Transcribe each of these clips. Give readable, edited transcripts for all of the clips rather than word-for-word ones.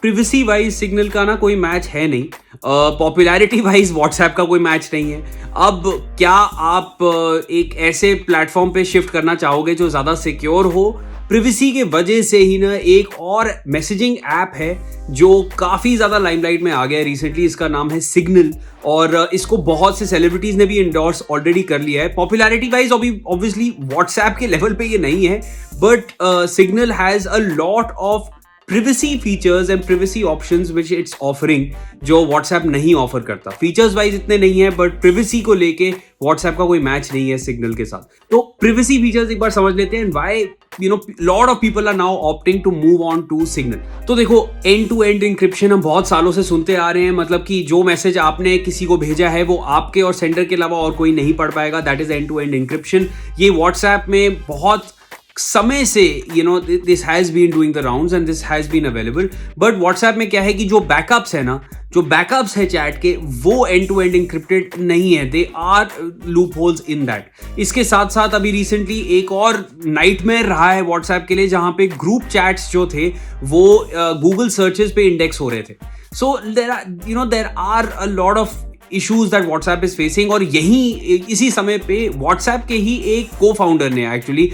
Privacy wise signal का ना कोई मैच है नहीं, पॉपुलैरिटी वाइज व्हाट्सएप का कोई मैच नहीं है। अब क्या आप एक ऐसे प्लेटफॉर्म पे शिफ्ट करना चाहोगे जो ज़्यादा सिक्योर हो? प्रिवेसी के वजह से ही ना एक और मैसेजिंग ऐप है जो काफ़ी ज़्यादा लाइमलाइट में आ गया है रिसेंटली, इसका नाम है सिग्नल, और इसको बहुत से सेलिब्रिटीज़ ने भी इंडोर्स ऑलरेडी कर लिया है। पॉपुलैरिटी वाइज ऑब्वियसली व्हाट्सएप के लेवल पे ये नहीं है, but signal has a lot of privacy features and privacy options which it's offering जो WhatsApp नहीं ऑफर करता। फीचर्स वाइज इतने नहीं है, बट privacy को लेके WhatsApp का कोई मैच नहीं है सिग्नल के साथ। तो privacy फीचर्स एक बार समझ लेते हैं, why lot of people are now opting to move on to signal। तो देखो, end to end encryption हम बहुत सालों से सुनते आ रहे हैं, मतलब कि जो मैसेज आपने किसी को भेजा है वो आपके और सेंडर के अलावा और कोई नहीं पढ़ पाएगा, that is end to end encryption। ये WhatsApp में बहुत समय से this has been doing the rounds and this has been available. But WhatsApp में क्या है कि जो बैकअप्स है ना, जो बैकअप्स है चैट के, वो एंड टू एंड इंक्रिप्टेड नहीं है, they are loopholes in that. इसके साथ साथ अभी रिसेंटली एक और नाइटमेयर रहा है व्हाट्सएप के लिए, जहां पे ग्रुप चैट्स जो थे वो गूगल सर्चेस पे इंडेक्स हो रहे थे। So there are a lot of issues that WhatsApp is facing, और इसी समय पे व्हाट्सएप के ही एक को फाउंडर ने एक्चुअली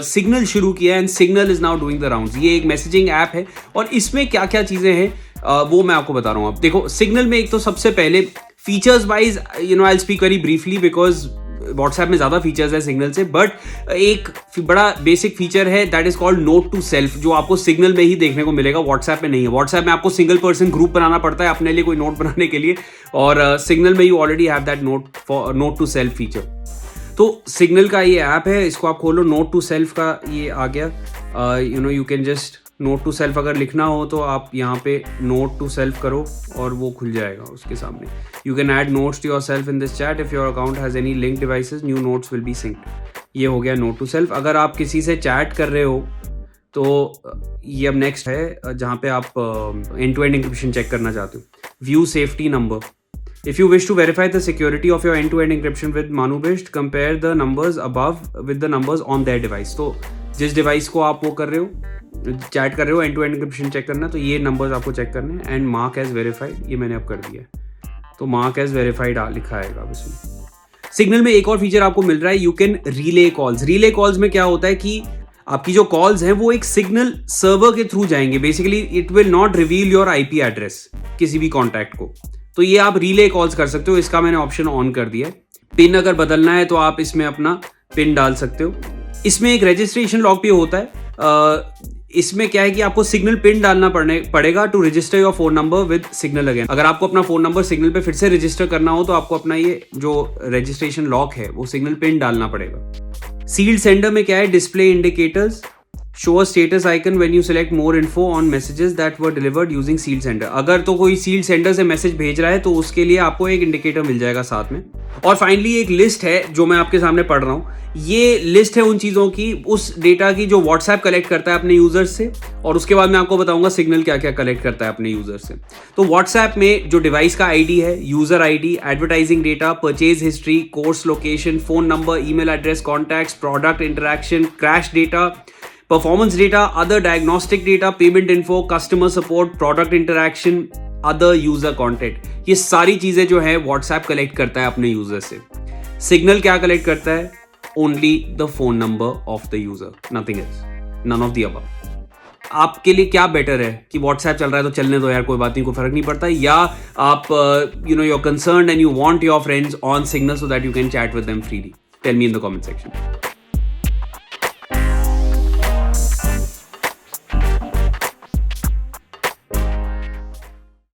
सिग्नल शुरू किया and signal is now doing the rounds. ये एक मैसेजिंग ऐप है और इसमें क्या क्या चीज़ें हैं वो मैं आपको बता रहा हूँ। अब देखो, सिग्नल में एक तो सबसे पहले features wise I will speak very briefly because WhatsApp में ज़्यादा फीचर्स है सिग्नल से, बट एक बड़ा बेसिक फीचर है that is called note to self, जो आपको सिग्नल में ही देखने को मिलेगा, व्हाट्सएप में नहीं है। व्हाट्सएप में आपको सिंगल पर्सन ग्रुप बनाना पड़ता है अपने लिए कोई नोट बनाने के लिए, और सिग्नल में you already have that note to self feature. तो सिग्नल का ये ऐप है, इसको आप खोलो, नोट टू सेल्फ का ये आ गया। You can just note to self अगर लिखना हो तो आप यहाँ पे नोट टू सेल्फ करो और वो खुल जाएगा उसके सामने। You can add notes to yourself in this chat if your account has any link devices, new notes will be synced. ये हो गया नोट टू सेल्फ। अगर आप किसी से चैट कर रहे हो तो ये अब नेक्स्ट है जहाँ पे आप end to end encryption check करना चाहते हो। View safety number, if you wish to verify the security of your end-to-end encryption with ManuBisht, compare the numbers above with the numbers on their device। तो जिस device को आप वो कर रहे हो, चैट कर रहे हो, end-to-end encryption चेक करना है, तो ये नंबर्स आपको चेक करने हैं एंड मार्क एज वेरीफाइड, ये मैंने अब कर दिया है, तो मार्क एज वेरीफाइड लिखा आएगा उसमें। सिग्नल में एक और फीचर आपको मिल रहा है, you can relay calls. Relay calls में क्या होता है कि आपकी जो कॉल्स हैं वो एक सिग्नल सर्वर के थ्रू जाएंगे, basically it will not reveal your IP address किसी भी कॉन्टैक्ट को, तो ये आप रिले कॉल्स कर सकते हो। इसका मैंने ऑप्शन ऑन कर दिया है। पिन अगर बदलना है तो आप इसमें अपना पिन डाल सकते हो। इसमें एक रजिस्ट्रेशन लॉक भी होता है। इसमें क्या है कि आपको सिग्नल पिन डालना पड़ेगा to register your phone number with Signal again. अगर आपको अपना फोन नंबर सिग्नल पे फिर से रजिस्टर करना हो तो आपको अपना ये जो रजिस्ट्रेशन लॉक है वो सिग्नल पिन डालना पड़ेगा। सील्ड सेंडर में क्या है, display indicators, show a status icon when you select more info on messages that were delivered using sealed sender। अगर तो कोई सील्ड सेंडर से मैसेज भेज रहा है तो उसके लिए आपको एक इंडिकेटर मिल जाएगा साथ में। और फाइनली एक लिस्ट है जो मैं आपके सामने पढ़ रहा हूँ। ये लिस्ट है उन चीज़ों की, उस डेटा की जो व्हाट्सएप कलेक्ट करता है अपने यूजर्स से, और उसके बाद मैं आपको बताऊंगा सिग्नल क्या क्या कलेक्ट करता है अपने यूजर्स से। तो व्हाट्सएप में जो डिवाइस का ID है, user ID, advertising data, purchase history, course location, phone number, email address, contacts, product interaction, crash data, performance data, other diagnostic data, payment info, customer support, product interaction, other user content, ये सारी चीजें जो है WhatsApp collect करता है अपने user से। Signal क्या कलेक्ट करता है? Only the phone number of the user, nothing else, none of the above. आपके लिए क्या बेटर है कि व्हाट्सएप चल रहा है तो चलने दो यार, कोई बात नहीं, कोई फर्क नहीं पड़ता, या आप you are concerned and you want your friends on Signal so that you can chat with them freely? Tell me in the comment section.